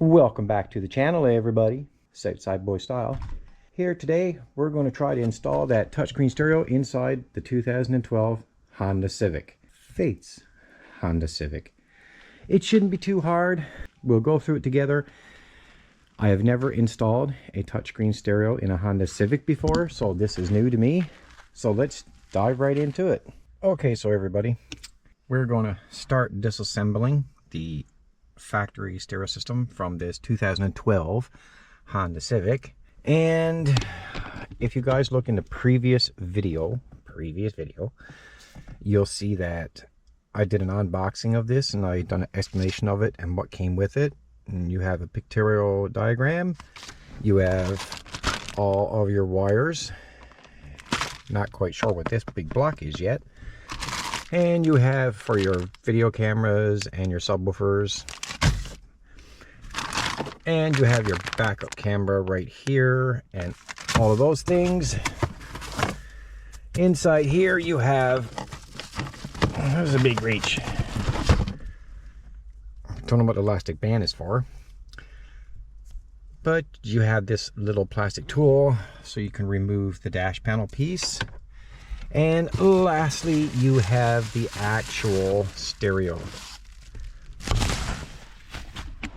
Welcome back to the channel, everybody. Southside Boy Style. Here today, we're going to try to install that touchscreen stereo inside the 2012 Honda Civic. Faith's Honda Civic. It shouldn't be too hard. We'll go through it together. I have never installed a touchscreen stereo in a Honda Civic before, so this is new to me. So let's dive right into it. Okay, so everybody, we're going to start disassembling the factory stereo system from this 2012 Honda Civic. And if you guys look in the previous video, you'll see that I did an unboxing of this and I done an explanation of it and what came with it. And you have a pictorial diagram, you have all of your wires, not quite sure what this big block is yet, and you have for your video cameras and your subwoofers, and you have your backup camera right here and all of those things. Inside here you have, there's a big reach. Don't know what the elastic band is for, but you have this little plastic tool so you can remove the dash panel piece. And lastly, you have the actual stereo.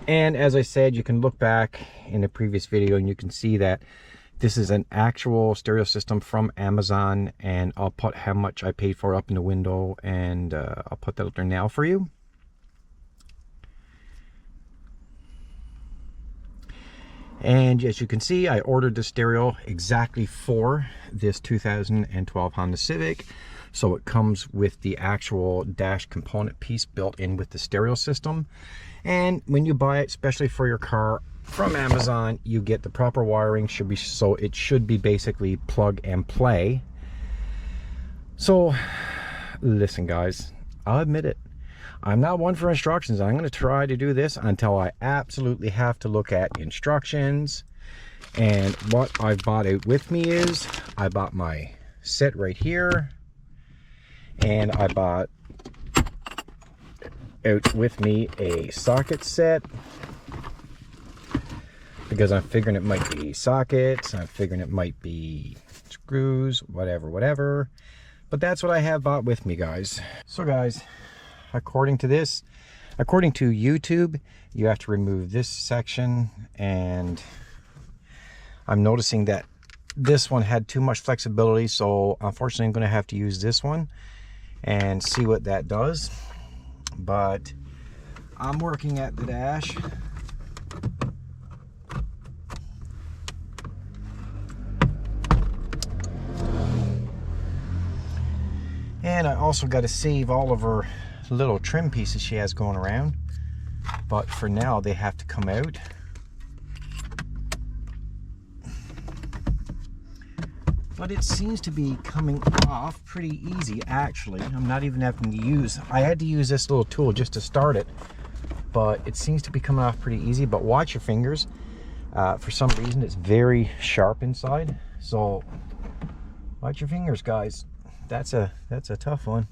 And as I said, you can look back in the previous video and you can see that this is an actual stereo system from Amazon, and I'll put how much I paid for it up in the window, and I'll put that up there now for you. And as you can see, I ordered the stereo exactly for this 2012 Honda Civic. So it comes with the actual dash component piece built in with the stereo system. And when you buy it, especially for your car from Amazon, you get the proper wiring. So it should be basically plug and play. So listen guys, I'll admit it. I'm not one for instructions. I'm going to try to do this until I absolutely have to look at instructions. And what I've bought out with me is, I bought my set right here, and I bought out with me a socket set, because I'm figuring it might be sockets, I'm figuring it might be screws, whatever. But that's what I have bought with me, guys. So guys, according to YouTube, you have to remove this section, and I'm noticing that this one had too much flexibility, so unfortunately I'm going to have to use this one and see what that does. But I'm working at the dash. And I also got to save all of her little trim pieces she has going around, but for now they have to come out. But it seems to be coming off pretty easy, actually. I'm not even having to use, I had to use this little tool just to start it, but it seems to be coming off pretty easy. But watch your fingers. For some reason it's very sharp inside, so watch your fingers, guys. That's a tough one.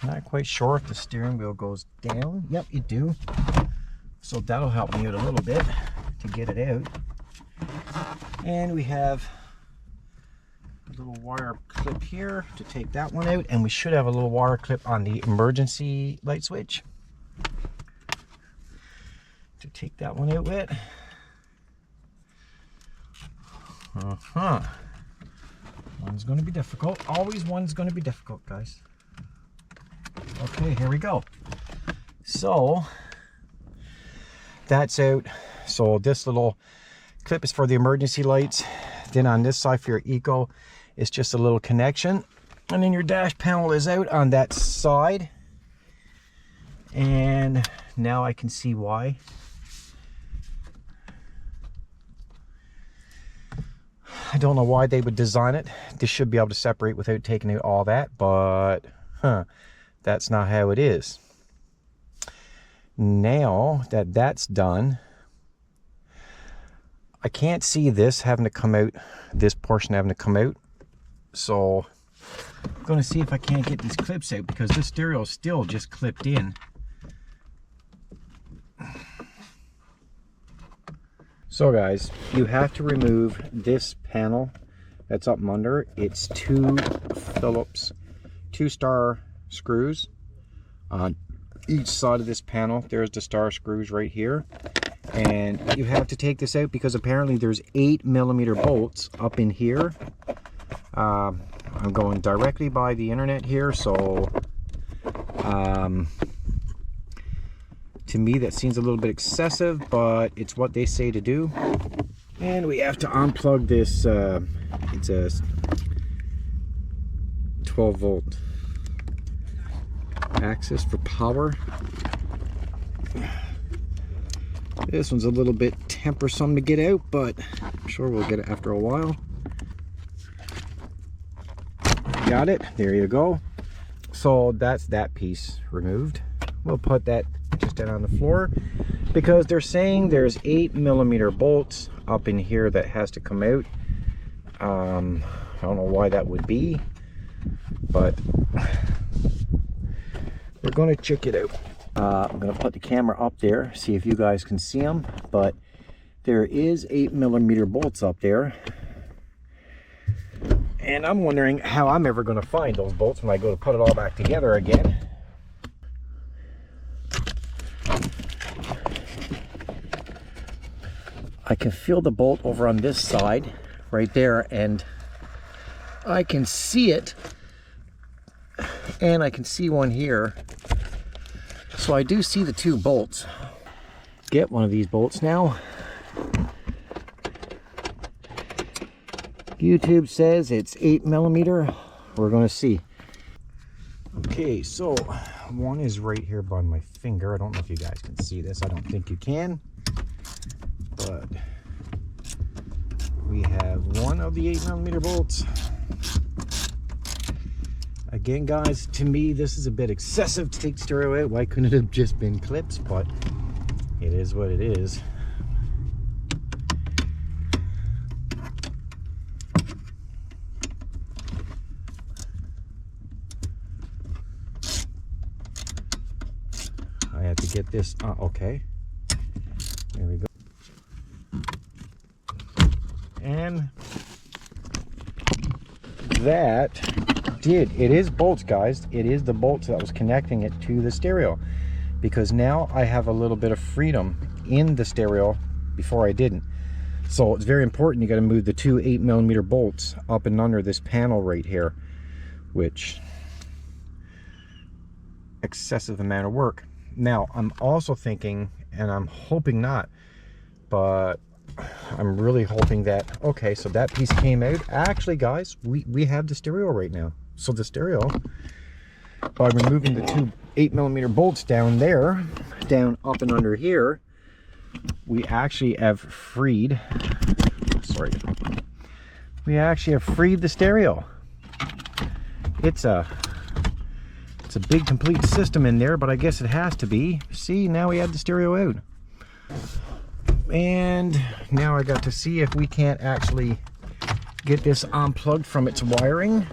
Not quite sure if the steering wheel goes down. Yep, it do. So that'll help me out a little bit to get it out. And we have a little wire clip here to take that one out, and we should have a little wire clip on the emergency light switch to take that one out with. One's going to be difficult. Always one's going to be difficult, guys. Okay, here we go. So that's out. So this little clip is for the emergency lights. Then on this side for your eco, it's just a little connection. And then your dash panel is out on that side. And now I can see why. I don't know why they would design it. This should be able to separate without taking out all that, but that's not how it is. Now that that's done, I can't see this having to come out, this portion having to come out. So I'm going to see if I can't get these clips out, because this stereo is still just clipped in. So guys, you have to remove this panel that's up under. It's two Phillips 2-star screws on each side of this panel. There's the star screws right here, and you have to take this out because apparently there's 8mm bolts up in here. I'm going directly by the internet here, so to me that seems a little bit excessive, but it's what they say to do. And we have to unplug this, it's a 12-volt axis for power. This one's a little bit tempersome to get out, but I'm sure we'll get it after a while. Got it, there you go. So that's that piece removed. We'll put that just down on the floor, because they're saying there's 8mm bolts up in here that has to come out. I don't know why that would be, but we're going to check it out. I'm going to put the camera up there, see if you guys can see them, but there is 8mm bolts up there. And I'm wondering how I'm ever going to find those bolts when I go to put it all back together again. I can feel the bolt over on this side right there, and I can see it, and I can see one here. So I do see the two bolts. Get one of these bolts now. YouTube says it's 8mm. We're going to see. Okay, so one is right here by my finger. I don't know if you guys can see this. I don't think you can. But we have one of the 8mm bolts. Again, guys, to me this is a bit excessive to take stereo out. Why couldn't it have just been clips? But it is what it is. I have to get this okay, there we go. And that did, it is bolts, guys. It is the bolts that was connecting it to the stereo, because now I have a little bit of freedom in the stereo. Before I didn't. So it's very important. You got to move the two 8mm bolts up and under this panel right here, which excessive amount of work. Now I'm also thinking, and I'm hoping not, but I'm really hoping that, okay, so that piece came out. Actually, guys, we have the stereo right now. So the stereo, by removing the two 8mm bolts down there, down up and under here, we actually have freed, sorry, we actually have freed the stereo. It's a big complete system in there, but I guess it has to be. See, now we have the stereo out. And now I got to see if we can't actually get this unplugged from its wiring,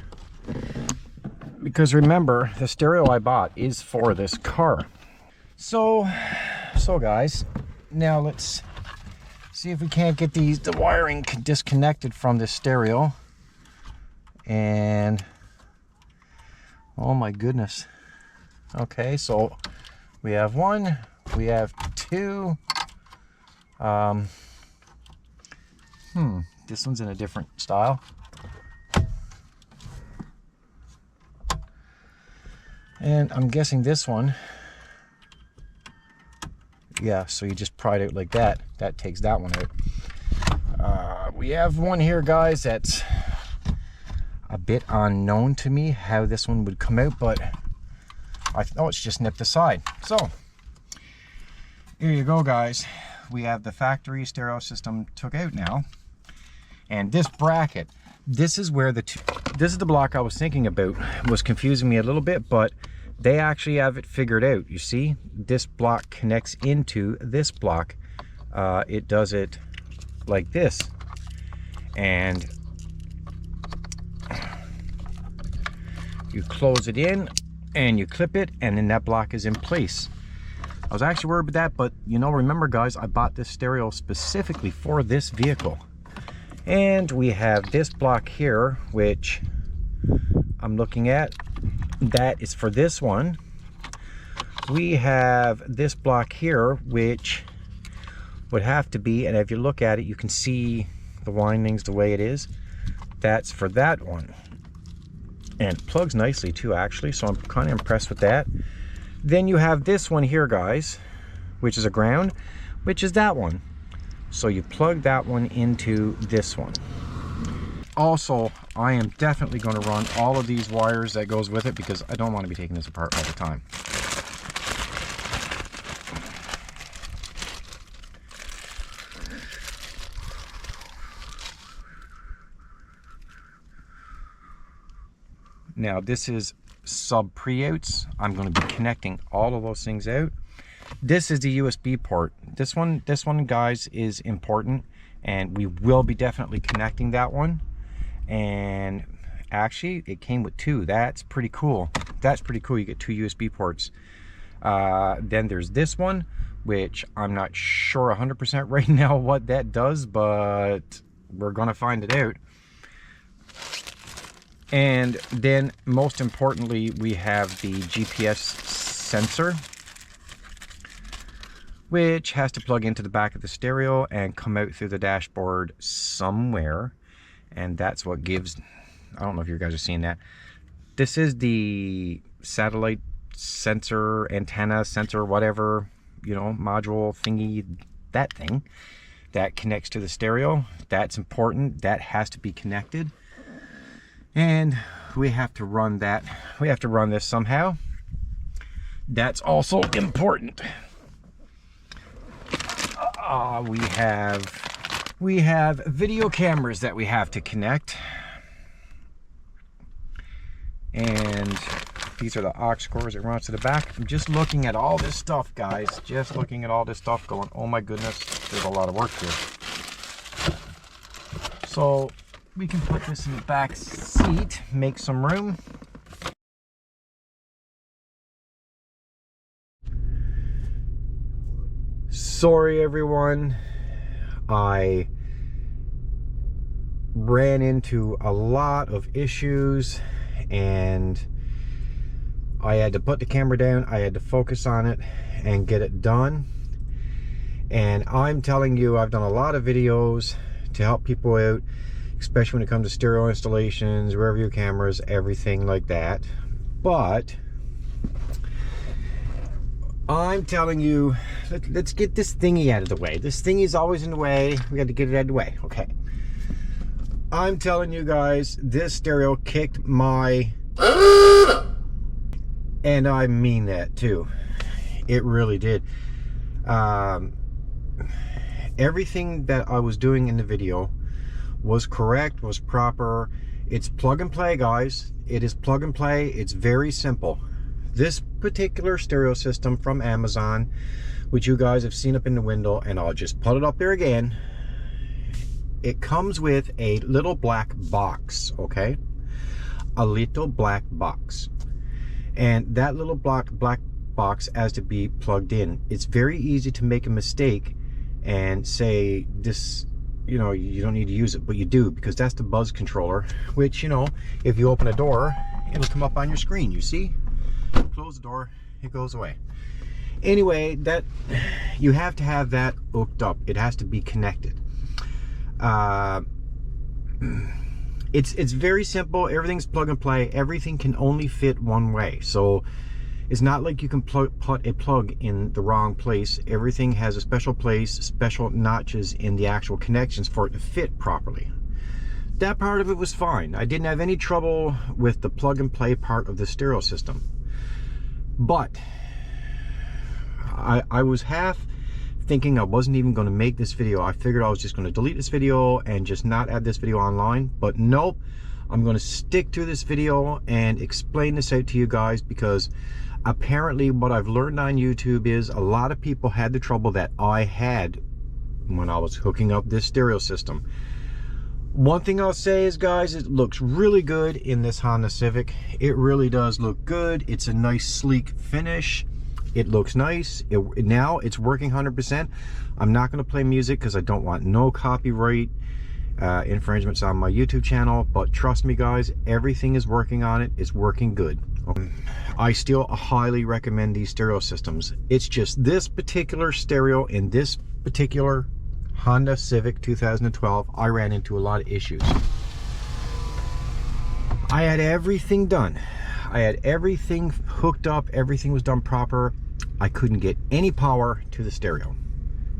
because remember, the stereo I bought is for this car. So guys, now let's see if we can't get the wiring disconnected from this stereo. And oh my goodness. Okay, so we have one, we have two. This one's in a different style. And I'm guessing this one, yeah, so you just pry it out like that. That takes that one out. We have one here, guys, that's a bit unknown to me how this one would come out, but oh, it's just nipped aside. So here you go, guys. We have the factory stereo system took out now, and this bracket, this is where this is the block I was thinking about, was confusing me a little bit, but They actually have it figured out. You see, this block connects into this block. It does it like this, and you close it in and you clip it, and then that block is in place. I was actually worried about that, but you know, remember guys, I bought this stereo specifically for this vehicle. And we have this block here, which I'm looking at. That is for this one. We have this block here, which would have to be, and if you look at it, you can see the windings the way it is. That's for that one. And it plugs nicely too, actually, so I'm kind of impressed with that. Then you have this one here, guys, which is a ground, which is that one. So you plug that one into this one. Also, I am definitely going to run all of these wires that goes with it, because I don't want to be taking this apart all the time. Now this is sub pre-outs. I'm going to be connecting all of those things out. This is the USB port. This one guys is important, and we will be definitely connecting that one. And actually it came with two. That's pretty cool. That's pretty cool. You get two USB ports. Then there's this one, which I'm not sure 100% right now what that does, but we're gonna find it out. And then most importantly, we have the GPS sensor, which has to plug into the back of the stereo and come out through the dashboard somewhere. And that's what gives, I don't know if you guys are seeing that. This is the satellite sensor, antenna sensor, whatever, you know, module thingy, that thing that connects to the stereo. That's important. That has to be connected. And we have to run that. We have to run this somehow. That's also important. We have video cameras that we have to connect. And these are the aux cords that runs to the back. I'm just looking at all this stuff, guys. Just looking at all this stuff going, oh my goodness, there's a lot of work here. So we can put this in the back seat, make some room. Sorry everyone, I ran into a lot of issues and I had to put the camera down, I had to focus on it and get it done. And I'm telling you, I've done a lot of videos to help people out, especially when it comes to stereo installations, rear view cameras, everything like that. But I'm telling you, let's get this thingy out of the way. This thingy is always in the way. We got to get it out of the way. Okay. I'm telling you guys, this stereo kicked my... And I mean that too. It really did. Everything that I was doing in the video was correct, was proper. It's plug and play, guys. It is plug and play. It's very simple. This particular stereo system from Amazon, which you guys have seen up in the window, and I'll just put it up there again. It comes with a little black box, okay? A little black box. And that little black box has to be plugged in. It's very easy to make a mistake and say this, you know, you don't need to use it, but you do, because that's the buzz controller, which, you know, if you open a door, it'll come up on your screen, you see? Close the door, it goes away. Anyway, that you have to have that hooked up. It has to be connected. It's very simple. Everything's plug and play. Everything can only fit one way. So it's not like you can put a plug in the wrong place. Everything has a special place, special notches in the actual connections for it to fit properly. That part of it was fine. I didn't have any trouble with the plug and play part of the stereo system. But I was half thinking I wasn't even going to make this video. I figured I was just going to delete this video and just not add this video online. But nope, I'm going to stick to this video and explain this out to you guys, because Apparently what I've learned on YouTube is a lot of people had the trouble that I had when I was hooking up this stereo system. One thing I'll say is, guys, it looks really good in this Honda Civic. It really does look good. It's a nice sleek finish. It looks nice. Now it's working 100%. I'm not going to play music because I don't want no copyright infringements on my YouTube channel, but trust me, guys, everything is working on it. It's working good. I still highly recommend these stereo systems. It's just this particular stereo in this particular Honda Civic 2012, I ran into a lot of issues. I had everything done. I had everything hooked up. Everything was done proper. I couldn't get any power to the stereo.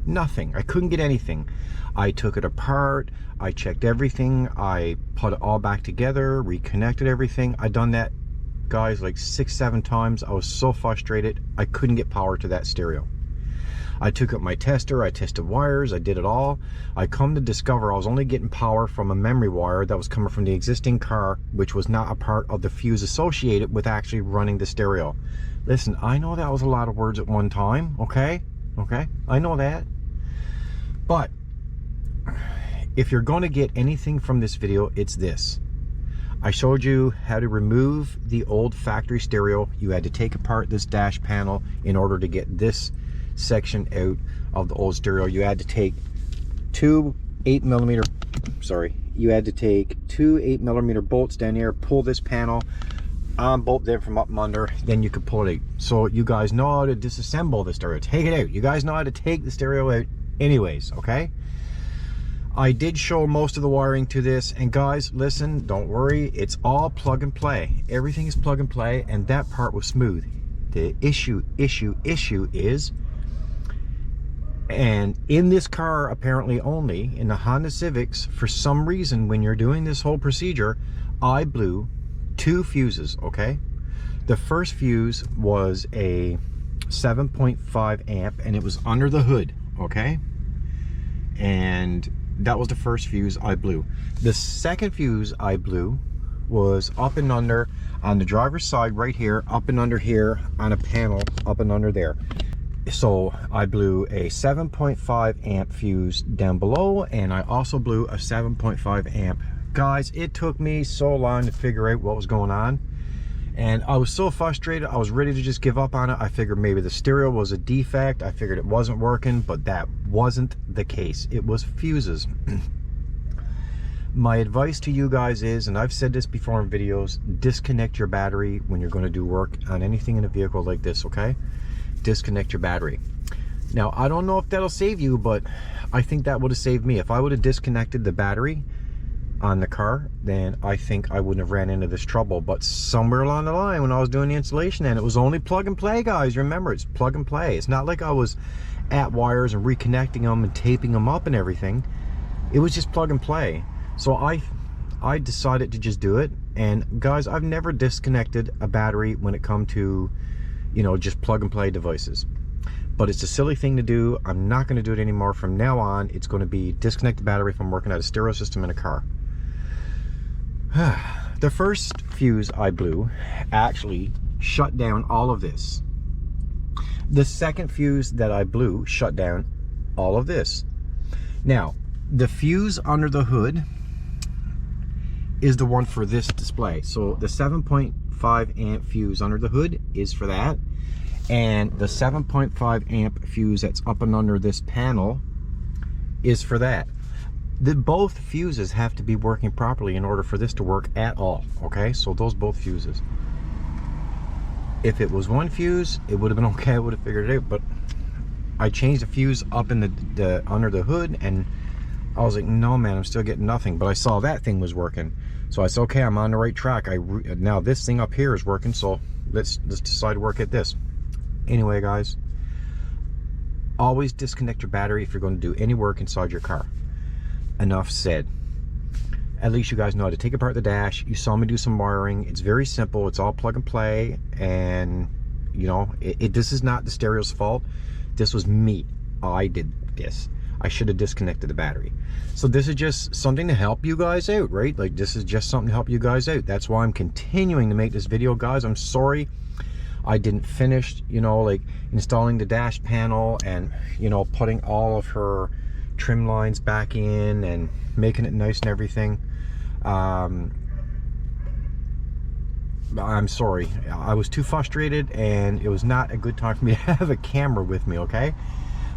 Nothing. I couldn't get anything. I took it apart. I checked everything. I put it all back together, reconnected everything. I done that, guys, like 6-7 times. I was so frustrated. I couldn't get power to that stereo. I took up my tester, I tested wires, I did it all. I come to discover I was only getting power from a memory wire that was coming from the existing car, which was not a part of the fuse associated with actually running the stereo. Listen, I know that was a lot of words at one time, okay? Okay, I know that. But if you're going to get anything from this video, it's this. I showed you how to remove the old factory stereo. You had to take apart this dash panel in order to get this section out of the old stereo. You had to take two 8mm bolts down here, pull this panel, unbolt them from up and under, then you could pull it out. So you guys know how to disassemble the stereo, take it out. You guys know how to take the stereo out anyways, okay? I did show most of the wiring to this, and guys, listen, don't worry, it's all plug and play. Everything is plug and play, and that part was smooth. The issue is, and in this car apparently only, in the Honda Civics, for some reason when you're doing this whole procedure, I blew 2 fuses, okay? The first fuse was a 7.5 amp and it was under the hood, okay? And that was the first fuse I blew. The second fuse I blew was up and under on the driver's side right here, up and under here on a panel up and under there. So I blew a 7.5 amp fuse down below, and I also blew a 7.5 amp. Guys, it took me so long to figure out what was going on, and I was so frustrated. I was ready to just give up on it. I figured maybe the stereo was a defect. I figured it wasn't working, but that wasn't the case. It was fuses. My advice to you guys is, and I've said this before in videos, disconnect your battery when you're going to do work on anything in a vehicle like this, okay? Disconnect your battery. Now, I don't know if that'll save you, but I think that would have saved me. If I would have disconnected the battery on the car, then I think I wouldn't have ran into this trouble. But somewhere along the line when I was doing the installation, and it was only plug and play, guys, remember, it's plug and play. It's not like I was at wires and reconnecting them and taping them up and everything. It was just plug and play. So I decided to just do it. And guys, I've never disconnected a battery when it comes to, you know, just plug and play devices. But it's a silly thing to do. I'm not going to do it anymore. From now on, it's going to be disconnect the battery if I'm working at a stereo system in a car. The first fuse I blew actually shut down all of this. The second fuse that I blew shut down all of this. Now, the fuse under the hood is the one for this display. So the 7.5 amp fuse under the hood is for that, and the 7.5 amp fuse that's up and under this panel is for that. Both fuses have to be working properly in order for this to work at all, okay? So those both fuses. If it was one fuse, it would have been okay. I would have figured it out, but I changed the fuse up in the under the hood, and I was like, no man, I'm still getting nothing. But I saw that thing was working, so I said, okay, I'm on the right track. Now this thing up here is working, so let's decide to work at this. Anyway, guys, always disconnect your battery if you're going to do any work inside your car. Enough said. At least you guys know how to take apart the dash. You saw me do some wiring. It's very simple. It's all plug and play, and you know, this is not the stereo's fault. This was me. I did this. I should have disconnected the battery. So this is just something to help you guys out, right? Like, this is just something to help you guys out. That's why I'm continuing to make this video, guys. I'm sorry I didn't finish, you know, like installing the dash panel and, you know, putting all of her trim lines back in and making it nice and everything. I'm sorry, I was too frustrated, and it was not a good time for me to have a camera with me, okay?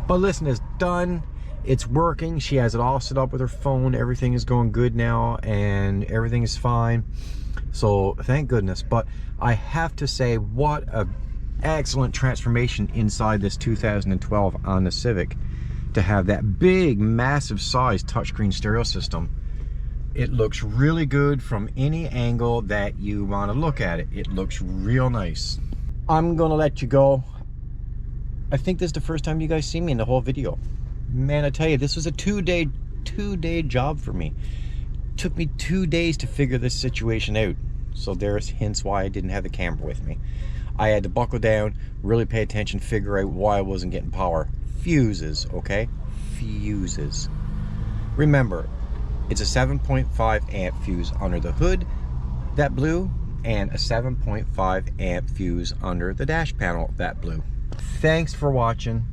But listen, it's done, it's working. She has it all set up with her phone. Everything is going good now, and everything is fine, so thank goodness. But I have to say, what a excellent transformation inside this 2012 Honda Civic to have that big, massive size touchscreen stereo system. It looks really good from any angle that you want to look at it. It looks real nice. I'm gonna let you go. I think this is the first time you guys see me in the whole video. Man, I tell you, this was a two-day job for me. It took me 2 days to figure this situation out. So there's hints why I didn't have the camera with me. I had to buckle down, really pay attention, figure out why I wasn't getting power. Fuses, okay? Fuses. Remember, it's a 7.5 amp fuse under the hood, that blue, and a 7.5 amp fuse under the dash panel, that blue. Thanks for watching.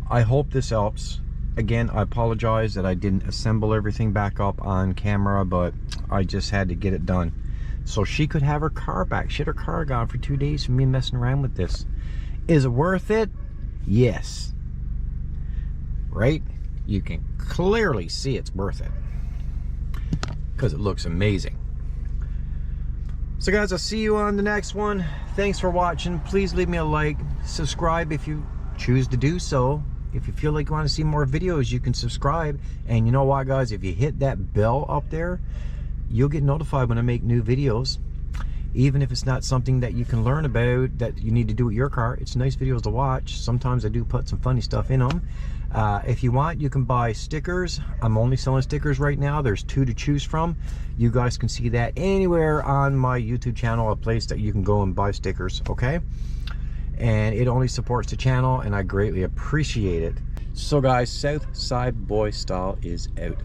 I hope this helps. Again, I apologize that I didn't assemble everything back up on camera, but I just had to get it done so she could have her car back. She had her car gone for 2 days from me messing around with this. Is it worth it? Yes. Right? You can clearly see it's worth it, because it looks amazing. So guys, I'll see you on the next one. Thanks for watching. Please leave me a like, subscribe if you choose to do so. If you feel like you want to see more videos, you can subscribe. And you know what, guys, if you hit that bell up there, you'll get notified when I make new videos. Even if it's not something that you can learn about, that you need to do with your car, it's nice videos to watch. Sometimes I do put some funny stuff in them. If you want, you can buy stickers. I'm only selling stickers right now. There's 2 to choose from. You guys can see that anywhere on my YouTube channel, a place that you can go and buy stickers, okay? And it only supports the channel, and I greatly appreciate it. So guys, Southside Boy Style is out.